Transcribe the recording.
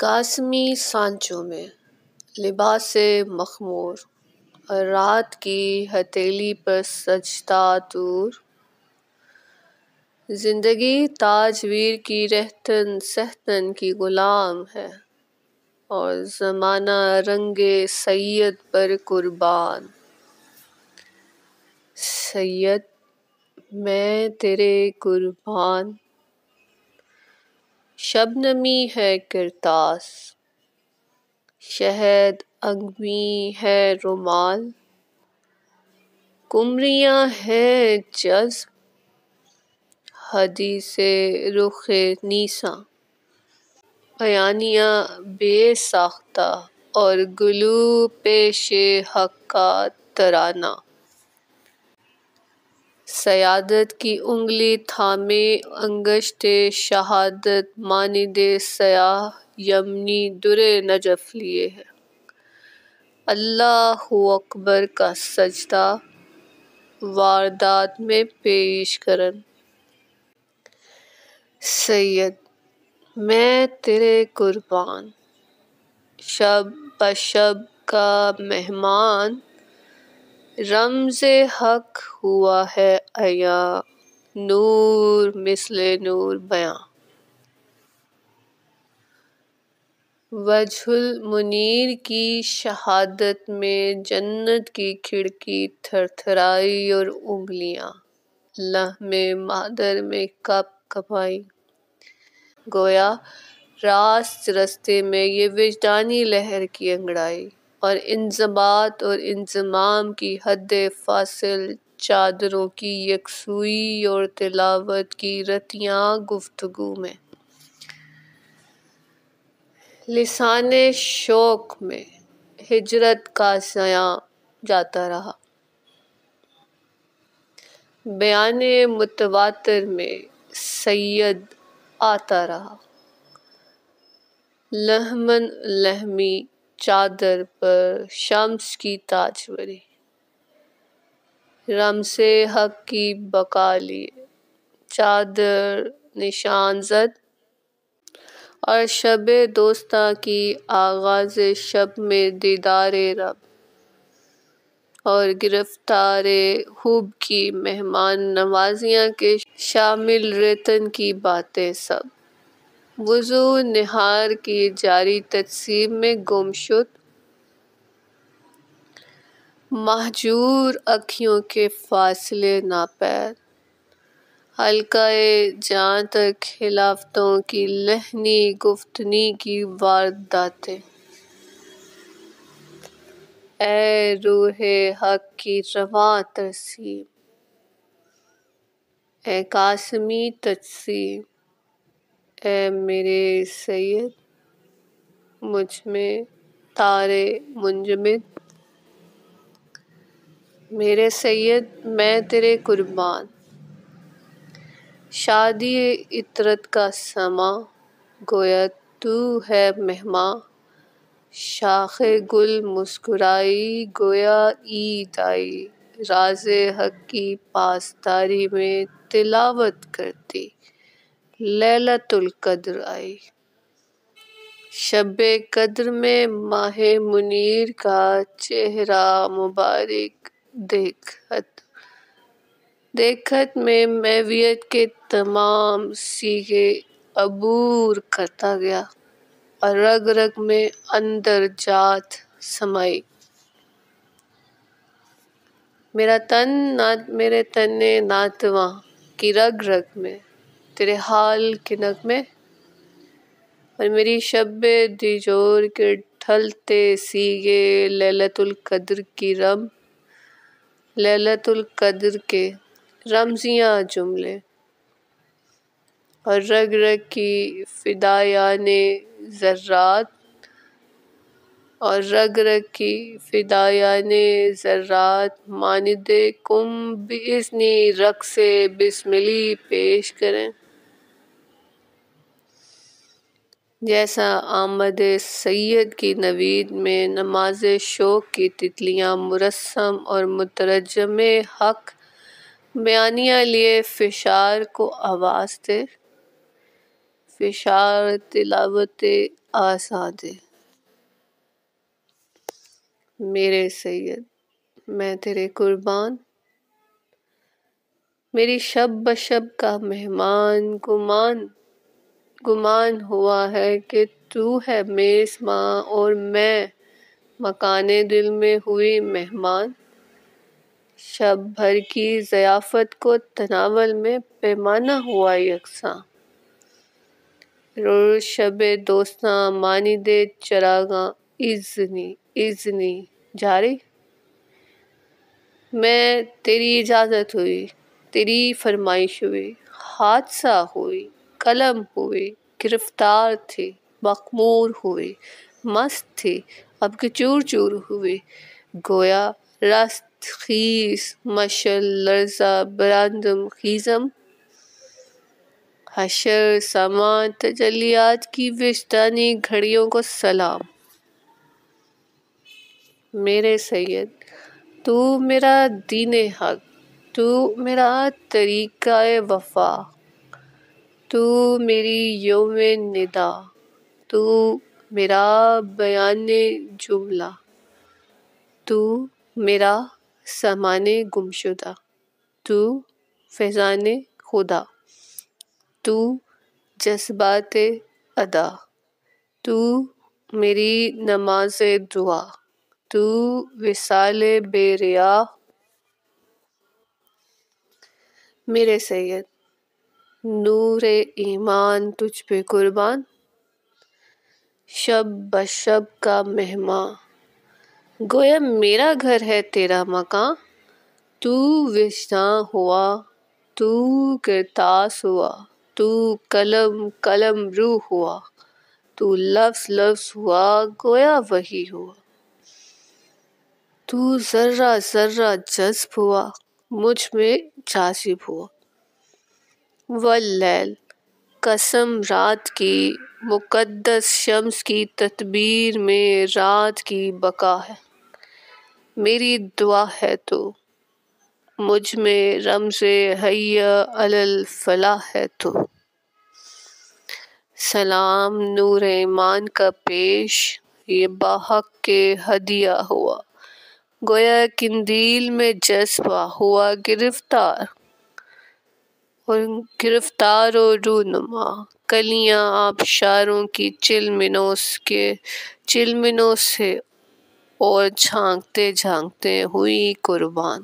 قاسمی سانچوں میں لباس مخمور اور رات کی ہتھیلی پر سجدہ طور، زندگی تاجویر کی رہتن سہتن کی غلام ہے اور زمانہ رنگ سید پر قربان۔ سید میں تیرے قربان، شبنمی ہے کرتاس، شہد انگبیں ہے رومال، قمریاں ہیں جذب حدیث رخ نیساں، بیانیہ بے ساختہ اور گلو پیش حق کا ترانہ۔ سیادت کی انگلی تھامے انگشت شہادت مانند سیاہ یمنی در نجف لیے ہے، اللہ اکبر کا سجدہ واردات میں پیش کرن۔ سید میں تیرے قربان، شب بشب کا مہمان، رمز حق ہوا ہے عیاں، نور مثل نور بیاں۔ وجہ المنیر کی شہادت میں جنت کی کھڑکی تھر تھرائی اور انگلیاں لحم مادر میں کپ کپائیں۔ گویا راست رستے میں یہ وجدانی لہر کی انگڑائی اور انضباط اور انضمام کی حد فاصل چادروں کی یکسوئی اور تلاوت کی رتیاں گفتگو میں، لسان شوق میں ہجرت کا زیاں جاتا رہا، بیان متواتر میں سید آتا رہا، لحماً لحمی چادر پر شمس کی تاجوری، رمز حق کی بقا لیے چادر نشان زد، اور شب دوستاں کی آغاز شب میں دیدار رب اور گرفتار حب کی مہمان نوازیاں کے شامل رتن کی باتیں سب، وضو نہار کی جاری تجسیم میں گم شد، مہجور اکھیوں کے فاصلے ناپید، حلقہ جاں تک خلافتوں کی لہنی گفتنی کی وارداتیں، اے روح حق کی رواں ترسیم، اے قاسمی تجسیم، اے میرے سید مجھ میں تارے منجمد۔ میرے سید میں تیرے قربان، شادی عطرت کا سماں، گویا تو ہے مہماں، شاخ گل مسکرائی گویا عید آئی، راز حق کی پاسداری میں تلاوت کرتی لیلۃ القدر آئی۔ شب قدر میں ماہ منیر کا چہرہ مبارک دیکھت میں محویت کے تمام صیغے عبور کرتا گیا اور رگ رگ میں اندر جات سمائی۔ میرے تن ناتواں کی رگ رگ میں تیرے حال کے نغمے، اور میری شب دیجور کے ڈھلتے صیغے لیلۃ القدر کی لیلۃ القدر کے رمزیاں جملے، اور رگ رگ کی فدایان ذرات مانند قم بإذنی رقص بسملی پیش کریں۔ جیسا آمد سید کی نوید میں نماز شوق کی تتلیاں مرسم اور مترجم حق بیانیہ لیے فشار کو آواز دے، فشار تلاوت آزاد. میرے سید میں تیرے قربان، میری شب بشب کا مہمان. گمان ہوا ہے کہ تو ہے میزباں اور میں مکان دل میں ہوئی مہمان. شب بھر کی ضیافت کو تناول میں پیمانہ ہوا یکساں. روز شب دوستاں مانند چراغاں اذنی جاری. میں تیری اجازت ہوئی، تیری فرمائش ہوئی، حادثہ ہوئی، قلم ہوئی، گرفتار تھی، مخمور ہوئی، مست تھی، اب کہ چور چور ہوئی. گویا رست خیز مشل لرزہ براندم خیزم. حشر سامان تجلیات کی وجدانی گھڑیوں کو سلام. میرے سید تو میرا دین حق، تو میرا طریقہ وفا، تو میری یوم ندا، تو میرا بیان جملہ، تو میرا سامان گمشدہ، تو فیضان خدا، تو جذبات ادا، تو میری نماز دعا، تو وصال بے ریا. میرے سید نور ایمان تجھ پہ قربان، شب بشب کا مہماں. گویا میرا گھر ہے تیرا مکان. تو وجداں ہوا، تو کرتاس ہوا، تو قلم قلم روح ہوا، تو لفظ لفظ ہوا گویا وحی ہوا. تو ذرہ ذرہ جذب ہوا، مجھ میں جاذب ہوا. واللیل قسم رات کی، مقدس شمس کی تدبیر میں رات کی بقا ہے. میری دعا ہے تو مجھ میں رمز حی علی الفلاح ہے تو. سلام نور ایمان کا پیش، یہ باحق کے ہدیہ ہوا. گویا قندیل میں جذبہ ہوا گرفتار و رونما. کلیاں آبشاروں کی چلمنوں سے اور جھانکتے جھانکتے ہوئی قربان.